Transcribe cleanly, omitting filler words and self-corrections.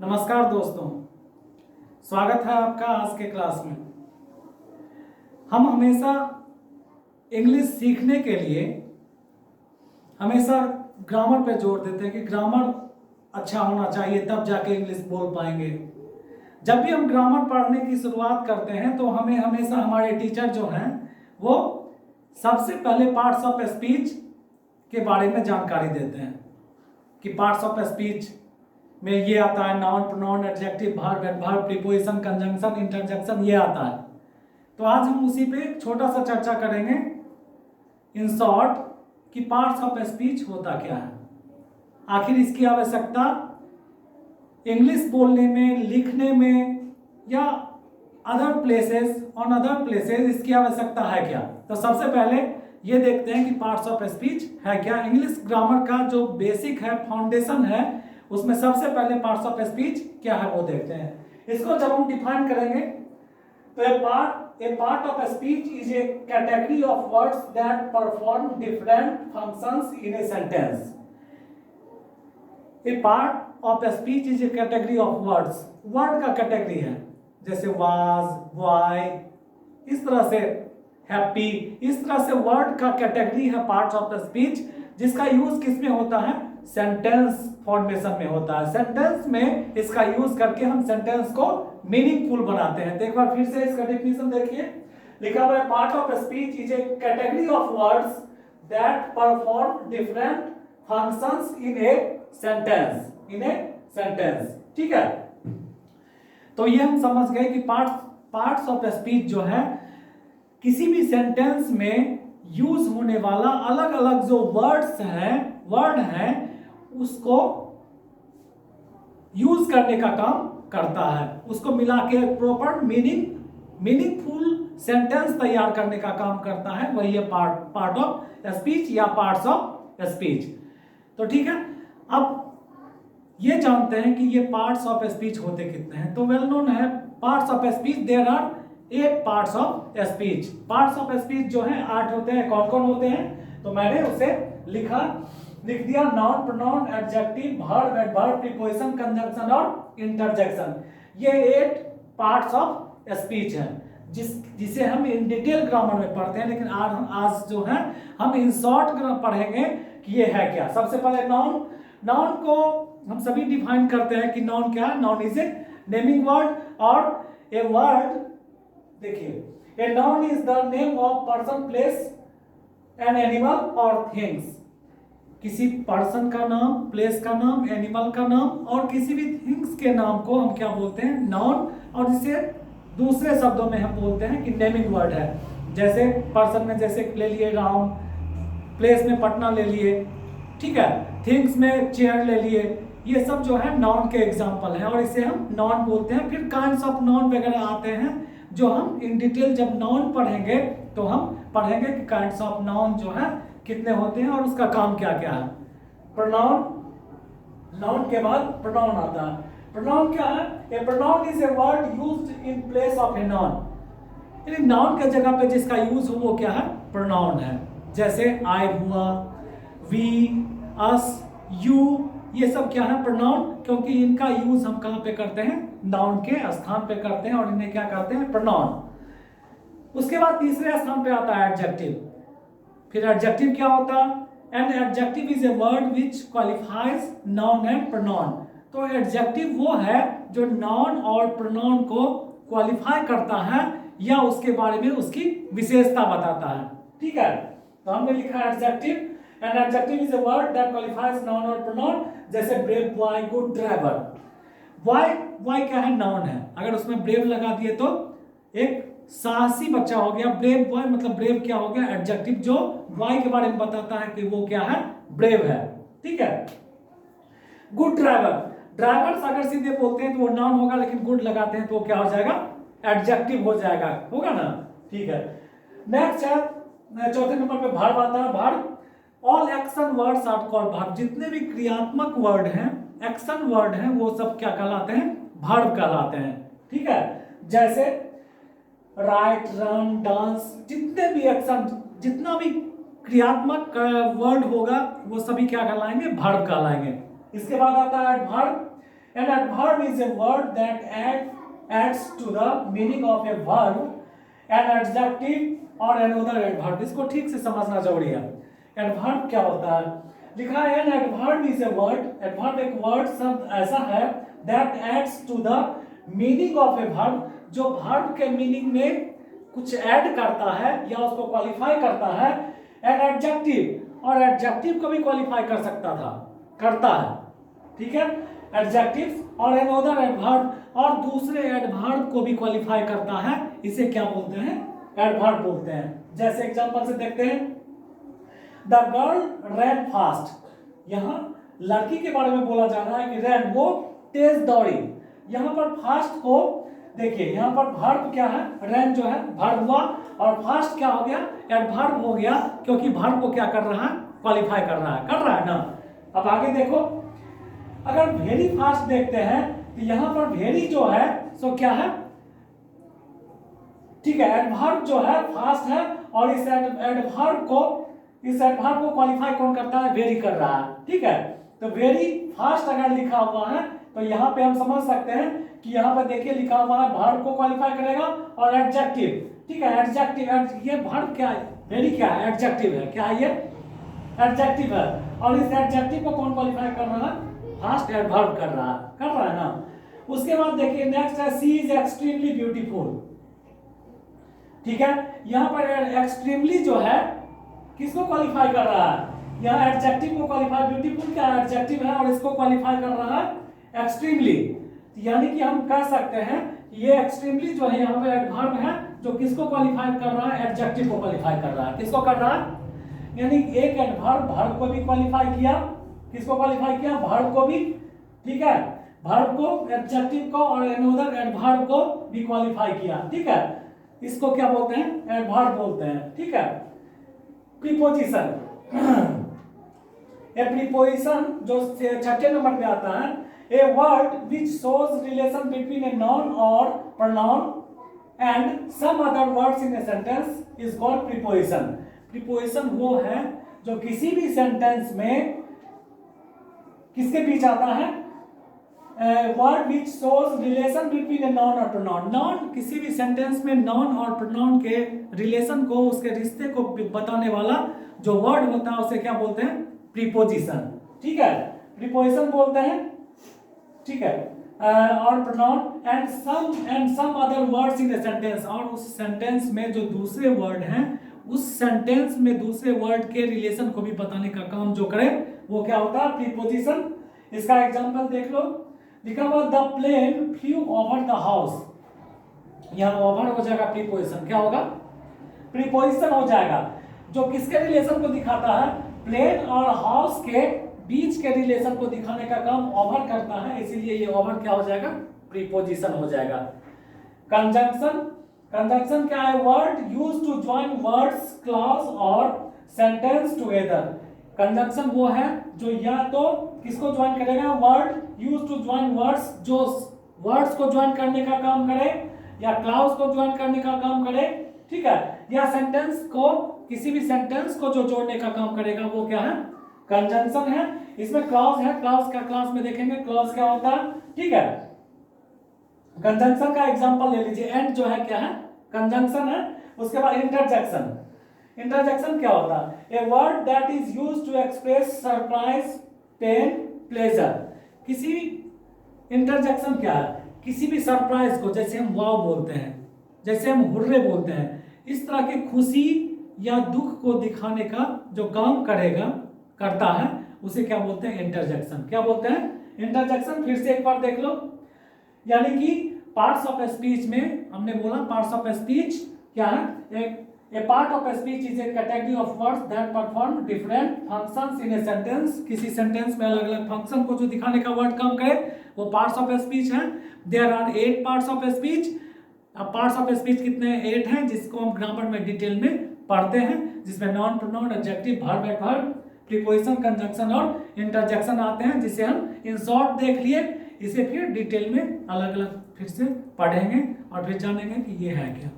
नमस्कार दोस्तों, स्वागत है आपका आज के क्लास में। हम हमेशा इंग्लिश सीखने के लिए हमेशा ग्रामर पे जोर देते हैं कि ग्रामर अच्छा होना चाहिए, तब जाके इंग्लिश बोल पाएंगे। जब भी हम ग्रामर पढ़ने की शुरुआत करते हैं तो हमें हमेशा हमारे टीचर जो हैं वो सबसे पहले पार्ट्स ऑफ स्पीच के बारे में जानकारी देते हैं कि पार्ट्स ऑफ स्पीच में ये आता है, noun, pronoun, adjective, verb, adverb, preposition, conjunction, interjection, ये आता है। तो आज हम उसी पे छोटा सा चर्चा करेंगे इन शॉर्ट कि पार्ट्स ऑफ स्पीच होता क्या है, आखिर इसकी आवश्यकता इंग्लिश बोलने में, लिखने में या अदर प्लेसेस इसकी आवश्यकता है क्या। तो सबसे पहले ये देखते हैं कि पार्ट्स ऑफ स्पीच है क्या। इंग्लिश ग्रामर का जो बेसिक है, फाउंडेशन है, उसमें सबसे पहले पार्ट्स ऑफ स्पीच क्या है वो देखते हैं। इसको जब हम डिफाइन करेंगे तो a part of speech is a category of words that perform different functions in a sentence. A part of speech is a category of words, word का कैटेगरी है, जैसे वाज, वाई, इस तरह से हैप्पी, इस तरह से वर्ड का कैटेगरी है पार्ट्स ऑफ स्पीच, जिसका यूज किस में होता है, सेंटेंस फॉर्मेशन में होता है। सेंटेंस में इसका यूज करके हम सेंटेंस को मीनिंगफुल बनाते हैं। तो एक बार फिर से इसका डेफिनेशन देखिए, लिखा हुआ है part of speech is a category of words that perform different functions in a sentence. ठीक है, तो ये हम समझ गए कि पार्ट्स ऑफ स्पीच जो है किसी भी सेंटेंस में यूज होने वाला अलग अलग जो वर्ड हैं उसको यूज करने का काम करता है, उसको मिला के प्रॉपर मीनिंगफुल सेंटेंस तैयार करने का काम करता है, वही है पार्ट ऑफ स्पीच या पार्ट्स ऑफ स्पीच। तो ठीक है, अब ये जानते हैं कि ये पार्ट्स ऑफ स्पीच होते कितने हैं। तो वेल नोन है parts of speech, there are 8 parts of speech. Parts of speech जो है 8 होते हैं। कौन कौन होते हैं, तो मैंने उसे लिख दिया, noun, pronoun, adjective, verb, adverb, preposition, conjunction और इंटरजेक्शन। ये 8 पार्ट्स ऑफ स्पीच है जिसे हम इन डिटेल ग्रामर में पढ़ते हैं, लेकिन आज जो है हम इन शॉर्ट पढ़ेंगे कि ये है क्या। सबसे पहले नाउन को हम सभी डिफाइन करते हैं कि नाउन क्या है। Noun is a naming word और ए वर्ड, देखिए, a noun is the name of person, place, an animal और थिंग्स। किसी पर्सन का नाम, प्लेस का नाम, एनिमल का नाम और किसी भी थिंग्स के नाम को हम क्या बोलते हैं, नाउन। और जिसे दूसरे शब्दों में हम बोलते हैं कि नेमिंग वर्ड है। जैसे पर्सन में जैसे ले लिए राम, प्लेस में पटना ले लिए, ठीक है, थिंग्स में चेयर ले लिए, ये सब जो है नाउन के एग्जाम्पल हैं और इसे हम नाउन बोलते हैं। फिर काइंड्स ऑफ नाउन वगैरह आते हैं जो हम इन डिटेल जब नाउन पढ़ेंगे तो हम पढ़ेंगे कि काइंड्स ऑफ नाउन जो है कितने होते हैं और उसका काम क्या क्या है। प्रोनाउन, नाउन के बाद प्रोनाउन आता है। प्रोनाउन क्या है, a pronoun is a word used in place of a noun, यानी नाउन के जगह पे जिसका यूज हो वो क्या है, प्रोनाउन है। जैसे आई हुआ, वी, अस, यू, ये सब क्या है, प्रोनाउन, क्योंकि इनका यूज हम कहाँ पे करते हैं, नाउन के स्थान पे करते हैं और इन्हें क्या करते हैं, प्रोनाउन। उसके बाद तीसरे स्थान पे आता है एडजेक्टिव। फिर एडजेक्टिव क्या होता है, N adjective is a word which qualifies noun and pronoun. तो एडजेक्टिव वो है जो नाउन और प्रोनाउन को क्वालिफाई करता है या उसके बारे में उसकी विशेषता बताता है। ठीक है, तो हमने लिखा adjective, an adjective is a word that qualifies noun और प्रोनाउन। जैसे brave boy, good driver. Why क्या है, नाउन है, अगर उसमें ब्रेव लगा दिए तो एक साहसी बच्चा हो गया। ब्रेव बॉय मतलब ब्रेव क्या हो गया, एडजेक्टिव जो वाई के बारे में बताता है कि वो क्या है, ब्रेव है। ठीक है, गुड ड्राइवर, ड्राइवर्स अगर सीधे बोलते हैं तो वो नाउन होगा, लेकिन गुड लगाते हैं तो वो क्या हो जाएगा, एडजेक्टिव हो जाएगा, होगा ना। ठीक है, नेक्स्ट है चौथे नंबर पे वर्ब आता है। Verb, all action words are called verb. जितने भी क्रियात्मक वर्ड हैं, एक्शन वर्ड हैं, वो सब क्या कहलाते हैं, वर्ब कहलाते हैं। ठीक है, जैसे राइट, रन, डांस, जितने भी एक्शन, जितना भी क्रियात्मक वर्ड होगा वो सभी क्या कहलाएंगे, वर्ब कहलाएंगे। इसके बाद आता है adverb. An adverb is a word that adds to the meaning of a verb, an adjective or another adverb. इसको ठीक से समझना जरूरी है। Adverb क्या होता है? लिखा है an adverb is a word. Adverb एक word शब्द ऐसा है that adds to the meaning of a verb, जो verb के meaning में कुछ ऐड करता है या उसको क्वालिफाई करता है। An adjective, और एडजेक्टिव को भी क्वालिफाई कर सकता था, करता है, ठीक है। एडजेक्टिव और another adverb, और दूसरे एडवर्ब को भी क्वालिफाई करता है, इसे क्या बोलते हैं? एडवर्ब बोलते हैं। जैसे एग्जांपल से देखते हैं, द गर्ल रैन फास्ट। यहाँ लड़की के बारे में बोला जा रहा है कि रैन, वो तेज दौड़ी। यहाँ पर फास्ट को देखिए, यहाँ पर वर्ब क्या है? रैन जो है वर्ब हुआ, और फास्ट क्या हो गया? एडवर्ब हो गया, क्योंकि वर्ब को क्या कर रहा है? क्वालिफाई कर रहा है ना। अब आगे देखो, अगर वेरी फास्ट देखते हैं तो यहाँ पर वेरी जो है सो क्या है? ठीक है, एडवर्ब जो है फास्ट है, और इस एडवर्ब को क्वालिफाई कौन करता है? वेरी कर रहा है, ठीक है। तो वेरी फास्ट अगर लिखा हुआ है तो यहाँ पे हम समझ सकते हैं कि यहाँ पर देखिए लिखा हुआ है वर्ब को क्वालिफाई करेगा, और एडजेक्टिव, ठीक है। एडजेक्टिव, ये वर्ब क्या है? वेरी क्या है? एडजेक्टिव है। क्या है ये? एडजेक्टिव है, और इस एडजेक्टिव को कौन क्वालिफाई कर रहा है? फास्ट एडवर्ब कर रहा है ना। उसके बाद देखिए नेक्स्ट है सी इज एक्सट्रीमली ब्यूटीफुल, ठीक है। यहाँ पर एक्सट्रीमली जो है किसको क्वालिफाई कर रहा है? यहाँ एडजेक्टिव को क्वालिफाई, ब्यूटीफुल क्या एडजेक्टिव है, और इसको क्वालिफाई कर रहा है एक्सट्रीमली। यानी कि हम कह सकते हैं ये एक्सट्रीमली जो है यहाँ पे एडवर्ब है, जो किसको क्वालिफाई कर रहा है? एडजेक्टिव को क्वालिफाई कर रहा है। किसको कर रहा है? यानी एक एडवर्ब वर्ब को भी क्वालिफाई किया, किसको क्वालिफाई किया? वर्ब को भी, ठीक है। वर्ब को, एडजेक्टिव को, और अनदर एडवर्ब को भी क्वालिफाई किया, ठीक है। इसको क्या बोलते हैं? एडवर्ब बोलते हैं, ठीक है। प्रीपोजिशन, ए प्रीपोजिशन जो छठे नंबर पे आता है, a word which shows relation between a noun और pronoun and some other words in a sentence is called preposition. Preposition वो है जो किसी भी सेंटेंस में किसके बीच आता है? Word which shows relation between a noun और प्रोनाउन। नाउन, किसी भी सेंटेंस में नाउन और प्रोनाउन के रिलेशन को, उसके रिश्ते को बताने वाला जो वर्ड होता है उसे क्या बोलते हैं? प्रीपोजिशन, ठीक है। प्रीपोजिशन बोलते हैं, ठीक है। और pronoun and some other words in a sentence, और उस सेंटेंस में जो दूसरे वर्ड हैं, उस सेंटेंस में दूसरे वर्ड के रिलेशन को भी बताने का काम जो करे वो क्या होता है? प्रीपोजिशन। इसका एग्जांपल देख लो, लिखा हुआ the plane flew over the house. यहाँ ओवर हो जाएगा प्रीपोजिशन, क्या होगा? प्रीपोजिशन हो जाएगा, जो किसके रिलेशन को दिखाता है? प्लेन और हाउस के बीच के रिलेशन को दिखाने का काम ओवर करता है, इसीलिए ये ओवर क्या हो जाएगा? प्रीपोजिशन हो जाएगा। कंजंक्शन, कंजंक्शन क्या है? Word used to join words, clause और सेंटेंस टुगेदर। कंजंक्शन वो है जो या तो किसको ज्वाइन करेगा? Word used to join words, जो वर्ड्स को ज्वाइन करने का काम करे, या क्लॉज को ज्वाइन करने का काम करे, ठीक है, या सेंटेंस को, किसी भी सेंटेंस को जो जोड़ने का काम करेगा वो क्या है? कंजंक्शन है। इसमें क्लॉज है, क्लॉज का क्लास में देखेंगे क्लॉज क्या होता है, ठीक है। कंजंक्शन का एग्जांपल ले लीजिए, एंड जो है क्या है? कंजंक्शन है। उसके बाद इंटरजेक्शन, इंटरजेक्शन क्या होता है? A word that is used to express surprise, pain, pleasure. किसी इंटरजेक्शन क्या है? किसी भी सरप्राइज को, जैसे हम वाव बोलते हैं, जैसे हम हुर्रे बोलते हैं, इस तरह की खुशी या दुख को दिखाने का जो काम करता है उसे क्या बोलते हैं? इंटरजेक्शन। क्या बोलते हैं? इंटरजेक्शन। फिर से एक बार देख लो, यानी कि पार्ट्स ऑफ स्पीच में हमने बोला पार्ट्स ऑफ स्पीच क्या है? A part of a speech is a category of words that perform different functions in a sentence. किसी सेंटेंस में अलग अलग फंक्शन को जो दिखाने का वर्ड काम करे वो पार्ट्स ऑफ स्पीच है। There are 8 parts of speech. अब पार्ट्स ऑफ स्पीच कितने? 8 हैं, जिसको हम ग्रामर में डिटेल में पढ़ते हैं, जिसमें noun, pronoun, adjective, verb, adverb, preposition, conjunction और इंटरजेक्शन आते हैं, जिसे हम इन शॉर्ट देख लिए। इसे फिर डिटेल में अलग अलग फिर से पढ़ेंगे और फिर जानेंगे कि ये है क्या।